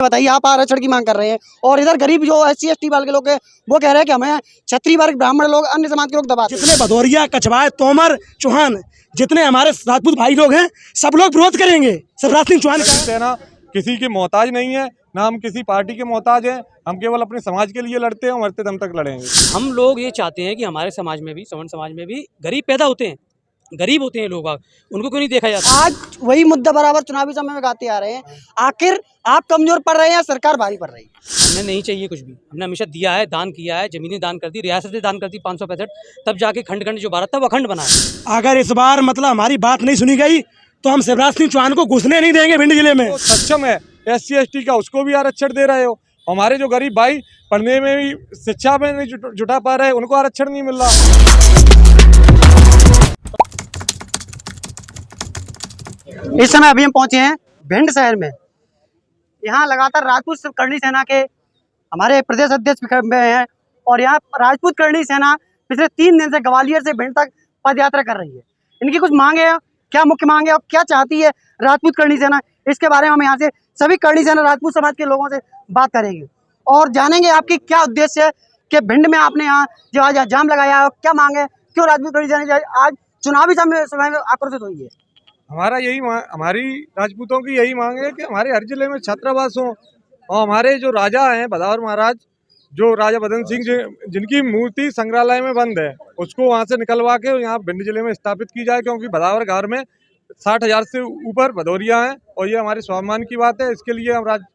बताइए, आप आरक्षण की मांग कर रहे हैं और इधर गरीब जो SC ST वाले के लोग हैं वो कह रहे हैं कि हमें क्षत्रिय वर्ग, ब्राह्मण लोग, अन्य समाज के लोग दबाते हैं। जितने भदौरिया, कछवाए, तोमर, चौहान, जितने हमारे राजपूत भाई लोग हैं, सब लोग विरोध करेंगे शिवराज सिंह चौहान का। सेना किसी की मोहताज नहीं है, ना हम किसी पार्टी के मोहताज हैं। हम केवल अपने समाज के लिए लड़ते हैं और मरते दम तक लड़ेंगे। हम लोग ये चाहते हैं कि हमारे समाज में भी, सवर्ण समाज में भी गरीब पैदा होते हैं, गरीब होते हैं लोग, उनको क्यों नहीं देखा जाता। आज वही मुद्दा बराबर चुनावी समय में गाते आ रहे हैं। आखिर आप कमजोर पड़ रहे हैं या सरकार भारी पड़ रही है? हमें नहीं चाहिए कुछ भी, हमने हमेशा दिया है, दान किया है, जमीनें दान कर दी, रियासतें दान कर दी 565, तब जाके खंड खंड जो भारत था वो अखंड बना है। अगर इस बार मतलब हमारी बात नहीं सुनी गई तो हम शिवराज सिंह चौहान को घुसने नहीं देंगे भिंड जिले में। तो सक्षम है SC ST का, उसको भी आरक्षण दे रहे हो। हमारे जो गरीब भाई पढ़ने में भी, शिक्षा में नहीं जुटा पा रहे, उनको आरक्षण नहीं मिल रहा। इस समय अभी हम पहुंचे हैं भिंड शहर में। यहाँ लगातार राजपूत करणी सेना के हमारे प्रदेश अध्यक्ष हैं और यहाँ राजपूत करणी सेना पिछले 3 दिन से ग्वालियर से भिंड तक पद यात्रा कर रही है। इनकी कुछ मांगे हैं, क्या मुख्य मांगे और क्या चाहती है राजपूत करणी सेना, इसके बारे में हम यहाँ से सभी करणी सेना राजपूत समाज के लोगों से बात करेंगे और जानेंगे आपकी क्या उद्देश्य है कि भिंड में आपने यहाँ जो आज जाम लगाया है, क्या मांगे, क्यों राजपूत करणी सेना आज चुनावी समय में आक्रोशित हुई है। हमारी राजपूतों की यही मांग है कि हमारे हर जिले में छात्रावास हो और हमारे जो राजा हैं भदावर महाराज, जो राजा बदन सिंह जिनकी मूर्ति संग्रहालय में बंद है, उसको वहां से निकलवा के यहाँ भिंड जिले में स्थापित की जाए, क्योंकि भदावर गांव में 60,000 से ऊपर भदौरिया हैं और ये हमारे स्वाभिमान की बात है। इसके लिए हम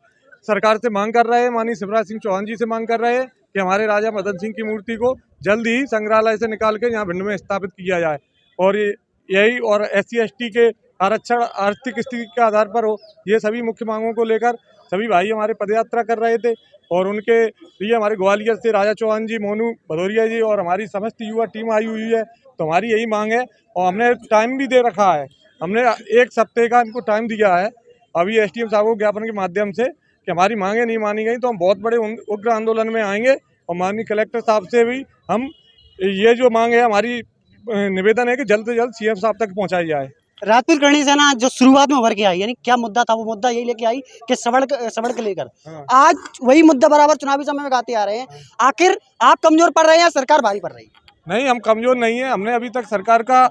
सरकार से मांग कर रहे हैं, माननीय शिवराज सिंह चौहान जी से मांग कर रहे हैं कि हमारे राजा मदन सिंह की मूर्ति को जल्द ही संग्रहालय से निकाल के यहाँ भिंड में स्थापित किया जाए और यही और SC ST के आरक्षण आर्थिक स्थिति के आधार पर हो। ये सभी मुख्य मांगों को लेकर सभी भाई हमारे पदयात्रा कर रहे थे और उनके लिए हमारे ग्वालियर से राजा चौहान जी, मोनू भदौरिया जी और हमारी समस्त युवा टीम आई हुई है। तो हमारी यही मांग है और हमने टाइम भी दे रखा है, हमने 1 हफ्ते का इनको टाइम दिया है अभी SDM साहब को ज्ञापन के माध्यम से कि हमारी मांगें नहीं मानी गई तो हम बहुत बड़े उग्र आंदोलन में आएंगे और माननीय कलेक्टर साहब से भी हम ये जो मांग है हमारी निवेदन है कि जल्द से जल्द CM साहब तक पहुँचाई जाए। राजपूत करणी सेना जो शुरुआत में उभर के आई, यानी क्या मुद्दा था, वो मुद्दा यही लेके आई कि सवर्ण को लेकर आज वही मुद्दा बराबर चुनावी समय में गाते आ रहे हैं। आखिर आप कमजोर पड़ रहे हैं या सरकार भारी पड़ रही है? नहीं, हम कमजोर नहीं है। हमने अभी तक सरकार का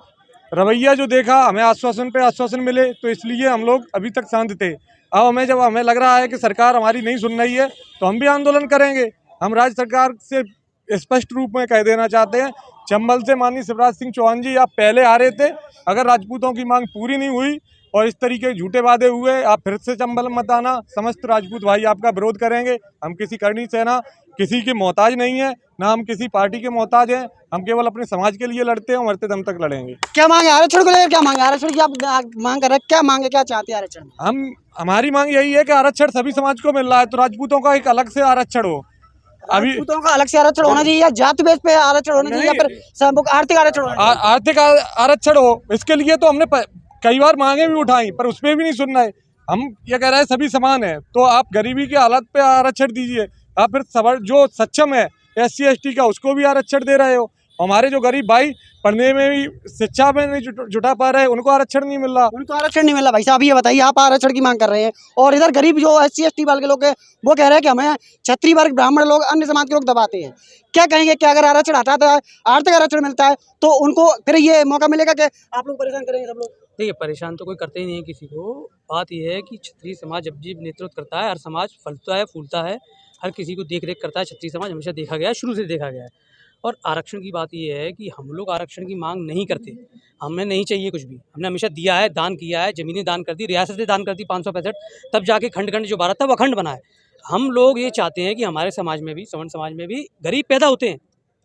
रवैया जो देखा, हमें आश्वासन पे आश्वासन मिले तो इसलिए हम लोग अभी तक शांत थे। अब जब हमें लग रहा है कि सरकार हमारी नहीं सुन रही है तो हम भी आंदोलन करेंगे। हम राज्य सरकार से स्पष्ट रूप में कह देना चाहते हैं, चंबल से माननीय शिवराज सिंह चौहान जी आप पहले आ रहे थे, अगर राजपूतों की मांग पूरी नहीं हुई और इस तरीके के झूठे वादे हुए, आप फिर से चंबल मत आना, समस्त राजपूत भाई आपका विरोध करेंगे। हम किसी करणी सेना किसी के मोहताज नहीं है, ना हम किसी पार्टी के मोहताज हैं। हम केवल अपने समाज के लिए लड़ते हैं और मरते दम तक लड़ेंगे। क्या मांगे आरक्षण को लेकर, क्या मांगे आरक्षण की आप मांग कर रहे हैं, क्या मांगे, क्या चाहते हैं आरक्षण? हमारी मांग यही है कि आरक्षण सभी समाज को मिल रहा है तो राजपूतों का एक अलग से आरक्षण हो। अभी राजपूतों का अलग से आरक्षण होना चाहिए या जाति बेस पे आरक्षण होना चाहिए या फिर आर्थिक आरक्षण होना चाहिए? आर्थिक आरक्षण हो। इसके लिए तो हमने कई बार मांगे भी उठाई पर उसमें भी नहीं सुन रहे। हम ये कह रहे हैं सभी समान है, तो आप गरीबी की हालत पे आरक्षण दीजिए। आप फिर जो सक्षम है SC ST का, उसको भी आरक्षण दे रहे हो। हमारे जो गरीब भाई पढ़ने में भी, शिक्षा में नहीं जुटा पा रहे, उनको आरक्षण नहीं मिल रहा। उनको आरक्षण नहीं मिल रहा। भाई साहब ये बताइए, आप आरक्षण की मांग कर रहे हैं और इधर गरीब जो SC ST वाले के लोग हैं वो कह रहे हैं कि हमें क्षत्रिय वर्ग, ब्राह्मण लोग, अन्य समाज के लोग दबाते हैं। क्या कहेंगे कि अगर आरक्षण हटाता है, आर्थिक आरक्षण मिलता है तो उनको फिर ये मौका मिलेगा कि आप लोग परेशान करेंगे सब लोग? देखिए, परेशान तो कोई करते ही नहीं है किसी को। बात यह है कि क्षत्रिय समाज जब भी नेतृत्व करता है, हर समाज फलता है, फूलता है, हर किसी को देख रेख करता है। क्षत्रिय समाज हमेशा देखा गया है, शुरू से देखा गया है। और आरक्षण की बात यह है कि हम लोग आरक्षण की मांग नहीं करते, हमें नहीं चाहिए कुछ भी, हमने हमेशा दिया है, दान किया है, जमीनें दान कर दी, रियासतें दान कर दी 565, तब जाके खंड खंड जो भारत था वो अखंड बना है। हम लोग ये चाहते हैं कि हमारे समाज में भी, सवर्ण समाज में भी गरीब पैदा होते हैं,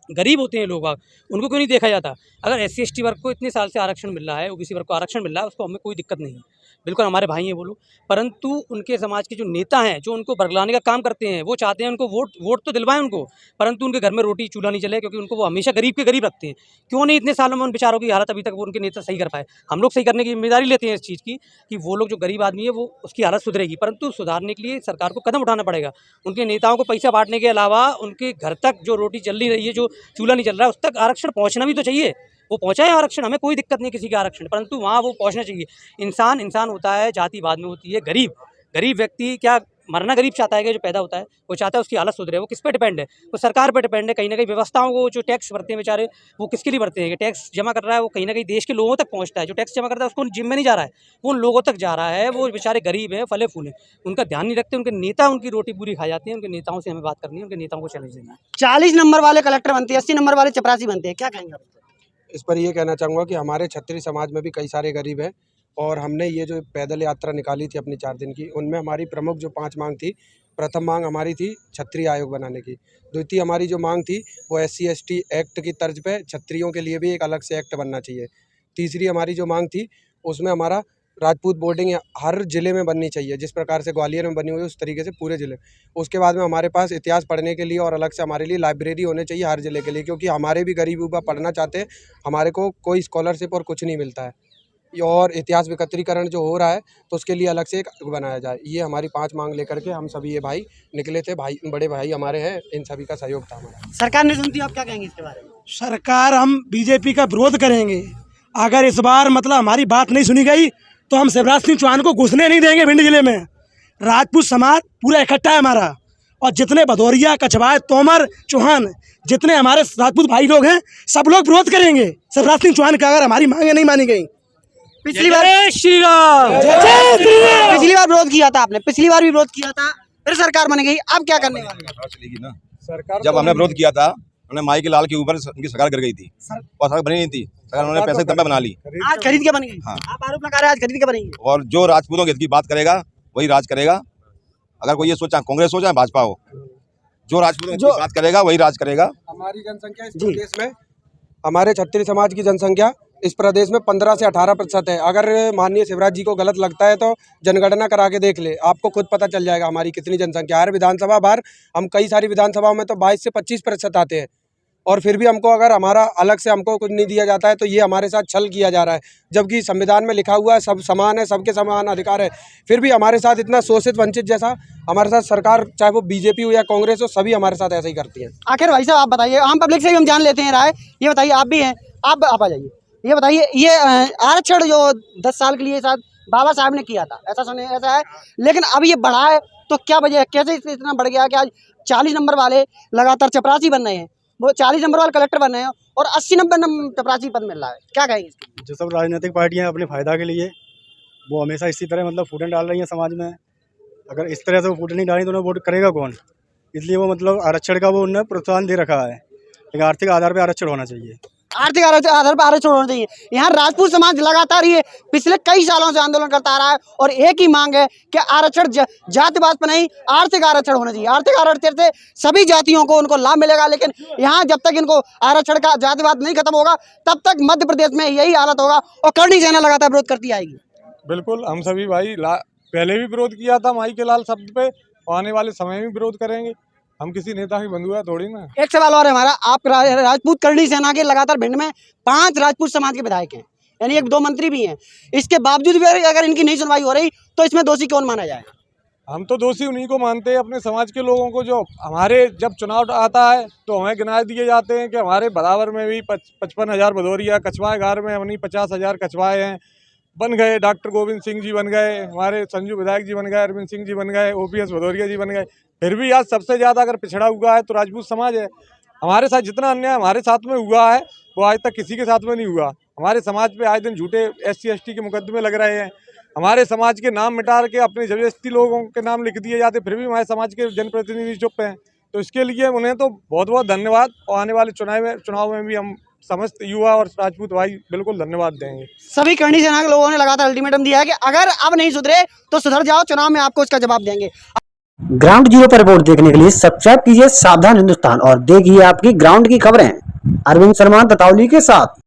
गरीब होते हैं लोग, उनको क्यों नहीं देखा जाता। अगर SC ST वर्ग को इतने साल से आरक्षण मिल रहा है, OBC वर्ग को आरक्षण मिल रहा है, उसको हमें कोई दिक्कत नहीं है, बिल्कुल हमारे भाई हैं वो लोग। परंतु उनके समाज के जो नेता हैं, जो उनको बरगलाने का काम करते हैं, वो चाहते हैं उनको वोट तो दिलवाएं उनको, परंतु उनके घर में रोटी चूल्हा नहीं चले, क्योंकि उनको वो हमेशा गरीब के गरीब रखते हैं। क्यों नहीं इतने सालों में उन बेचारों की हालत अभी तक वो उनके नेता सही कर पाए? हम लोग सही करने की जिम्मेदारी लेते हैं इस चीज़ की कि वो लोग जो गरीब आदमी है वो उसकी हालत सुधरेगी, परंतु सुधारने के लिए सरकार को कदम उठाना पड़ेगा। उनके नेताओं को पैसा बांटने के अलावा उनके घर तक जो रोटी चल नहीं रही है, जो चूल्हा नहीं चल रहा है, उस तक आरक्षण पहुँचना भी तो चाहिए। वो पहुँचाए आरक्षण, हमें कोई दिक्कत नहीं किसी के आरक्षण, परंतु वहाँ वो पहुँचना चाहिए। इंसान इंसान होता है, जाति बाद में होती है। गरीब व्यक्ति क्या मरना गरीब चाहता है कि जो पैदा होता है वो चाहता है उसकी हालत सुधरे। वो किस पे डिपेंड है? वो सरकार पे डिपेंड है। कहीं ना कहीं व्यवस्थाओं को जो टैक्स भरते हैं बेचारे, वो किसके लिए भरते हैं? कि टैक्स जमा कर रहा है वो कहीं ना कहीं देश के लोगों तक पहुंचता है। जो टैक्स जमा करता है उसको जिम में नहीं जा रहा है, वो उन लोगों तक जा रहा है। वो बेचारे गरीब हैं, फले फूले, उनका ध्यान नहीं रखते। उनके नेता उनकी रोटी पूरी खा जाती है। उनके नेताओं से हमें बात करनी है, उनके नेताओं को चैलेंज देना है। 40 नंबर वाले कलेक्टर बनते हैं, 80 नंबर वाले चपरासी बनते हैं, क्या कहेंगे आप? इस पर ये कहना चाहूँगा कि हमारे क्षत्रिय समाज में भी कई सारे गरीब हैं और हमने ये जो पैदल यात्रा निकाली थी अपनी 4 दिन की, उनमें हमारी प्रमुख जो 5 मांग थी, प्रथम मांग हमारी थी क्षत्रिय आयोग बनाने की। द्वितीय हमारी जो मांग थी वो SC/ST एक्ट की तर्ज पे क्षत्रियों के लिए भी एक अलग से एक्ट बनना चाहिए। तीसरी हमारी जो मांग थी उसमें हमारा राजपूत बोर्डिंग हर ज़िले में बननी चाहिए, जिस प्रकार से ग्वालियर में बनी हुई है उस तरीके से पूरे ज़िले। उसके बाद में हमारे पास इतिहास पढ़ने के लिए और अलग से हमारे लिए लाइब्रेरी होने चाहिए हर ज़िले के लिए, क्योंकि हमारे भी गरीब युवा पढ़ना चाहते हैं, हमारे को कोई स्कॉलरशिप और कुछ नहीं मिलता है। और इतिहास एकत्रीकरण जो हो रहा है तो उसके लिए अलग से एक बनाया जाए। ये हमारी 5 मांग लेकर के हम सभी ये भाई निकले थे। भाई बड़े भाई हमारे हैं, इन सभी का सहयोग था हमारा। सरकार नहीं सुनती, आप क्या कहेंगे इसके बारे में? सरकार, हम बीजेपी का विरोध करेंगे। अगर इस बार मतलब हमारी बात नहीं सुनी गई तो हम शिवराज सिंह चौहान को घुसने नहीं देंगे भिंड जिले में। राजपूत समाज पूरा इकट्ठा है हमारा, और जितने भदौरिया, कछवाए, तोमर, चौहान, जितने हमारे राजपूत भाई लोग हैं, सब लोग विरोध करेंगे शिवराज सिंह चौहान का अगर हमारी मांगे नहीं मानी गई। पिछली बार श्री राम, पिछली बार विरोध किया था आपने, पिछली बार भी विरोध किया था, फिर सरकार बन गई, अब क्या करने वाले हैं? चलेगी ना। सरकार जब हमने विरोध किया था, उन्होंने माई के लाल के ऊपर उनकी सरकार कर गई थी और सरकार बनी नहीं थी। सरकार उन्होंने पैसे तब बना ली। आज खरीद के बन गई। हाँ। आप आरोप लगा रहे हैं आज खरीद के बनेंगे। और जो राजपूतों के हित की बात करेगा वही राज करेगा। अगर कोई ये सोचा कांग्रेस हो चाहे भाजपा हो, जो राजपूतों की बात करेगा वही राज करेगा। हमारी जनसंख्या इस प्रदेश में, हमारे क्षत्रिय समाज की जनसंख्या इस प्रदेश में 15 से 18% है। अगर माननीय शिवराज जी को गलत लगता है तो जनगणना करा के देख ले, आपको खुद पता चल जाएगा हमारी कितनी जनसंख्या। हर विधानसभा बार हम कई सारी विधानसभाओं में तो 22 से 25% आते हैं, और फिर भी हमको अगर हमारा अलग से हमको कुछ नहीं दिया जाता है तो ये हमारे साथ छल किया जा रहा है। जबकि संविधान में लिखा हुआ है सब समान है, सबके समान अधिकार है, फिर भी हमारे साथ इतना शोषित वंचित जैसा हमारे साथ सरकार, चाहे वो बीजेपी हो या कांग्रेस हो, सभी हमारे साथ ऐसा ही करती है। आखिर भाई साहब आप बताइए, आम पब्लिक से भी हम जान लेते हैं राय, ये बताइए, आप भी हैं, आप आ जाइए, ये बताइए, ये आरक्षण जो 10 साल के लिए शायद बाबा साहब ने किया था, ऐसा सुने, ऐसा है, लेकिन अब ये बढ़ा है तो क्या वजह है, कैसे इतना बढ़ गया कि आज 40 नंबर वाले लगातार चपरासी बन रहे हैं, वो 40 नंबर वाले कलेक्टर बन रहे हैं और 80 नंबर चपरासी पद मिल रहा है, क्या कहेंगे इसके? जो सब राजनीतिक पार्टियां अपने फायदा के लिए वो हमेशा इसी तरह मतलब फूटें डाल रही हैं समाज में। अगर इस तरह से वो फूटें नहीं डालें तो उन्हें वोट करेगा कौन? इसलिए वो मतलब आरक्षण का वो उन्हें प्रोत्साहन दे रखा है, लेकिन आर्थिक आधार पर आरक्षण होना चाहिए। आर्थिक आधार पर आरक्षण होना चाहिए। यहाँ राजपूत समाज लगातार ये पिछले कई सालों से आंदोलन करता आ रहा है और एक ही मांग है कि आरक्षण जातिवाद पर नहीं, आर्थिक आरक्षण होना चाहिए। आर्थिक आरक्षण से सभी जातियों को उनको लाभ मिलेगा, लेकिन यहाँ जब तक इनको आरक्षण का जातिवाद नहीं खत्म होगा तब तक मध्य प्रदेश में यही हालत होगा और करनी सेना लगातार विरोध करती आएगी। बिल्कुल, हम सभी भाई पहले भी विरोध किया था माई के लाल शब्द पे, आने वाले समय में विरोध करेंगे। हम किसी नेता की बंधु है थोड़ी ना। एक सवाल और है हमारा, आप राजपूत करनी सेना के लगातार भिंड में 5 राजपूत समाज के विधायक हैं, यानी 1-2 मंत्री भी हैं, इसके बावजूद भी अगर इनकी नहीं सुनवाई हो रही तो इसमें दोषी कौन माना जाए? हम तो दोषी उन्हीं को मानते हैं, अपने समाज के लोगों को, जो हमारे जब चुनाव आता है तो हमें गिनाए दिए जाते हैं कि हमारे बदावर में भी 55,000 भदौरिया, कछवाए गार में अपनी 50,000 कछवाए हैं, बन गए। डॉक्टर गोविंद सिंह जी बन गए, हमारे संजू विधायक जी बन गए, अरविंद सिंह जी बन गए, OPS भदौरिया जी बन गए। फिर भी आज सबसे ज़्यादा अगर पिछड़ा हुआ है तो राजपूत समाज है। हमारे साथ जितना अन्याय हमारे साथ में हुआ है वो आज तक किसी के साथ में नहीं हुआ। हमारे समाज पे आए दिन झूठे SC/ST के मुकदमे लग रहे हैं, हमारे समाज के नाम मिटा के अपने जबरदस्ती लोगों के नाम लिख दिए जाते, फिर भी हमारे समाज के जनप्रतिनिधि चुप हैं। तो इसके लिए उन्हें तो बहुत बहुत धन्यवाद, और आने वाले चुनाव में भी हम समस्त युवा और राजपूत भाई बिल्कुल धन्यवाद देंगे। सभी करनी सेना के लोगों ने लगातार अल्टीमेटम दिया है कि अगर अब नहीं सुधरे तो सुधर जाओ, चुनाव में आपको इसका जवाब देंगे। ग्राउंड जीरो पर रिपोर्ट देखने के लिए सब्सक्राइब कीजिए सावधान हिंदुस्तान और देखिए आपकी ग्राउंड की खबरें अरविंद शर्मा ततावली के साथ।